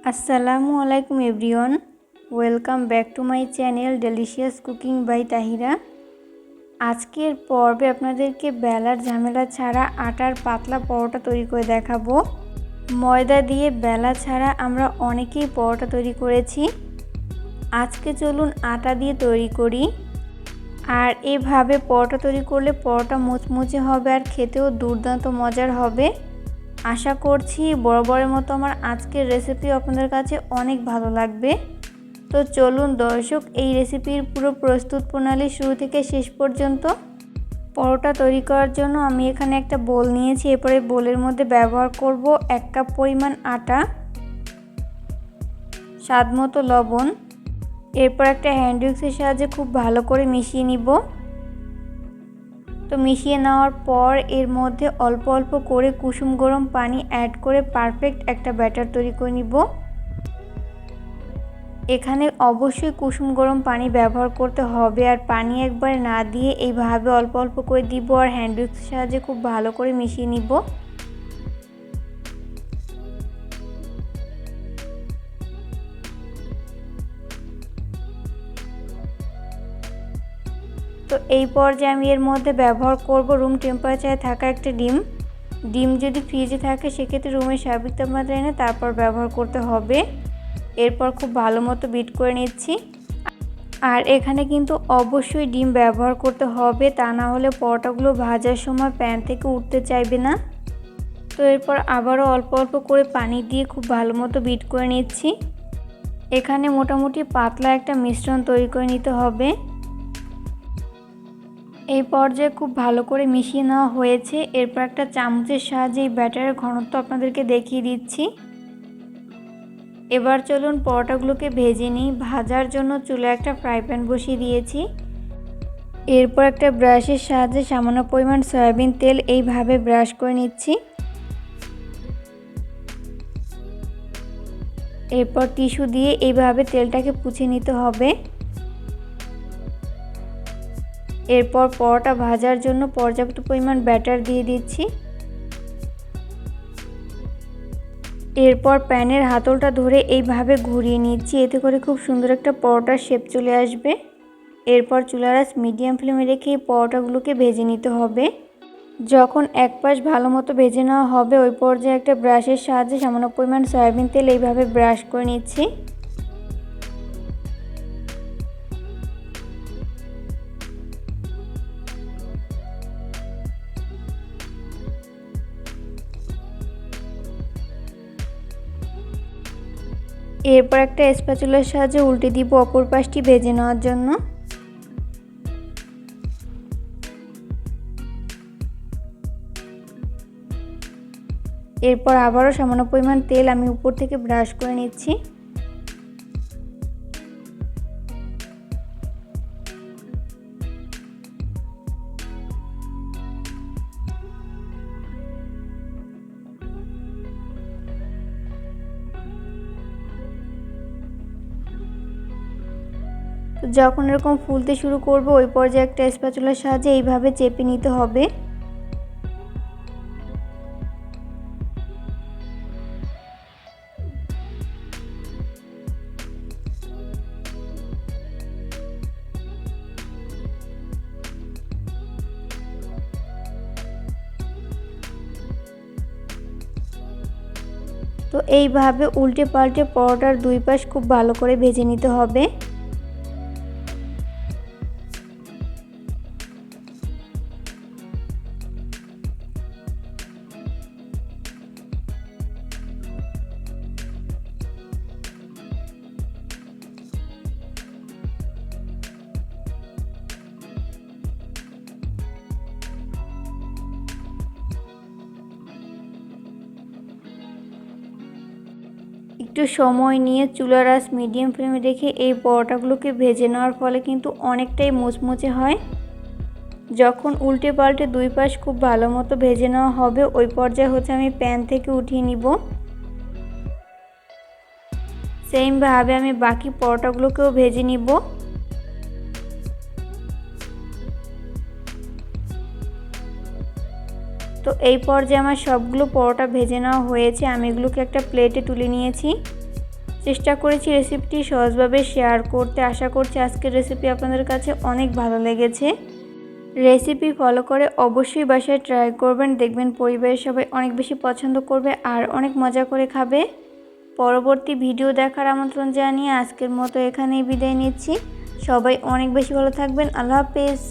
আসসালামু আলাইকুম everyone, welcome back to my channel delicious cooking by Tahira. আজকের পর্বে আপনাদেরকে বেলার ঝামেলা ছাড়া আটার পাতলা পরোটা তৈরি করে দেখাবো। ময়দা দিয়ে বেলা ছাড়া আমরা অনেকেই পরোটা তৈরি করেছি। আজকে চলুন আটা দিয়ে তৈরি করি। আর এভাবে পরোটা তৈরি করলে পরোটা মুচমুচে হবে আর খেতেও দুর্দান্ত মজার হবে। আশা করছি বরাবরের মতো আমার আজকের রেসিপি আপনাদের কাছে অনেক ভালো লাগবে। তো চলুন দর্শক, এই রেসিপির পুরো প্রস্তুত প্রণালী শুরু থেকে শেষ পর্যন্ত। পরোটা তৈরি করার জন্য আমি এখানে একটা বোল নিয়েছি। এরপরে বোলের মধ্যে ব্যবহার করব 1 কাপ পরিমাণ আটা, স্বাদ মতো লবণ। এরপর একটা হ্যান্ড উইক্সের সাহায্যে খুব ভালো করে মিশিয়ে নিব। তো মিশিয়ে নেওয়ার পর এর মধ্যে অল্প অল্প করে কুসুম গরম পানি অ্যাড করে পারফেক্ট একটা ব্যাটার তৈরি করে নিব। এখানে অবশ্যই কুসুম গরম পানি ব্যবহার করতে হবে, আর পানি একবার না দিয়ে এইভাবে অল্প অল্প করে দিব আর হ্যান্ড উইক্সের সাহায্যে খুব ভালো করে মিশিয়ে নিব। তো এই পর্যায়ে আমি এর মধ্যে ব্যবহার করব রুম টেম্পারেচারে থাকা একটা ডিম যদি ফ্রিজে থাকে সেক্ষেত্রে রুমের স্বাভাবিক তাপমাত্রা এনে তারপর ব্যবহার করতে হবে। এরপর খুব ভালো মতো বিট করে নিচ্ছি। আর এখানে কিন্তু অবশ্যই ডিম ব্যবহার করতে হবে, তা না হলে পরোটাগুলো ভাজার সময় প্যান থেকে উঠতে চাইবে না। তো এরপর আবারও অল্প অল্প করে পানি দিয়ে খুব ভালো মতো বিট করে নিচ্ছি। এখানে মোটামুটি পাতলা একটা মিশ্রণ তৈরি করে নিতে হবে। এই পর্যায়ে খুব ভালো করে মিশিয়ে নেওয়া হয়েছে। এরপর একটা চামচের সাহায্যে এই ব্যাটারের ঘনত্ব আপনাদেরকে দেখিয়ে দিচ্ছি। এবার চলুন পরোটাগুলোকে ভেজে নিই। ভাজার জন্য চুলায় একটা ফ্রাই প্যান বসিয়ে দিয়েছি। এরপর একটা ব্রাশের সাহায্যে সামান্য পরিমাণ সয়াবিন তেল এইভাবে ব্রাশ করে নিচ্ছি। এরপর টিস্যু দিয়ে এইভাবে তেলটাকে পুছে নিতে হবে। এরপর পরোটা ভাজার জন্য পর্যাপ্ত পরিমাণ ব্যাটার দিয়ে দিচ্ছি। এরপর প্যানের হাতলটা ধরে এইভাবে ঘুরিয়ে নিচ্ছি, এতে করে খুব সুন্দর একটা পরোটার শেপ চলে আসবে। এরপর চুলার আঁচ মিডিয়াম ফ্লেমে রেখে এই পরোটাগুলোকে ভেজে নিতে হবে। যখন এক পাশ ভালো মতো ভেজে নেওয়া হবে ওই পর্যায়ে একটা ব্রাশের সাহায্যে সামান্য পরিমাণ সয়াবিন তেল এইভাবে ব্রাশ করে নিচ্ছি। এরপর একটা স্প্যাচুলার সাহায্যে উল্টে দিব অপর পাশটি ভেজে নেওয়ার জন্য। এরপর আবারও সামান্য পরিমাণ তেল আমি উপর থেকে ব্রাশ করে নিচ্ছি। যখন এরকম ফুলতে শুরু করবে ওই পর্যায়ে একটা স্প্যাচুলার সাহায্যে এইভাবে চেপে নিতে হবে। তো এইভাবে উল্টে পাল্টে পরোটার দুই পাশ খুব ভালো করে ভেজে নিতে হবে। একটু সময় নিয়ে চুলার আঁচ মিডিয়াম ফ্লেমে রেখে এই পরোটাগুলোকে ভেজে নেওয়ার ফলে কিন্তু অনেকটাই মুচমুচে হয়। যখন উল্টে পাল্টে দুই পাশ খুব ভালো মতো ভেজে নেওয়া হবে ওই পর্যায়ে আমি প্যান থেকে উঠিয়ে নিব। সেমভাবে আমি বাকি পরোটাগুলোকেও ভেজে নিব। তো এই পর্যায়ে আমার সবগুলো পরোটা ভেজে নেওয়া হয়েছে। আমি এগুলোকে একটা প্লেটে তুলে নিয়েছি। চেষ্টা করেছি রেসিপিটি সহজভাবে শেয়ার করতে। আশা করছি আজকের রেসিপি আপনাদের কাছে অনেক ভালো লেগেছে। রেসিপি ফলো করে অবশ্যই বাসায় ট্রাই করবেন, দেখবেন পরিবারের সবাই অনেক বেশি পছন্দ করবে আর অনেক মজা করে খাবে। পরবর্তী ভিডিও দেখার আমন্ত্রণ জানিয়ে আজকের মতো এখানেই বিদায় নিচ্ছি। সবাই অনেক বেশি ভালো থাকবেন। আল্লাহ হাফেজ।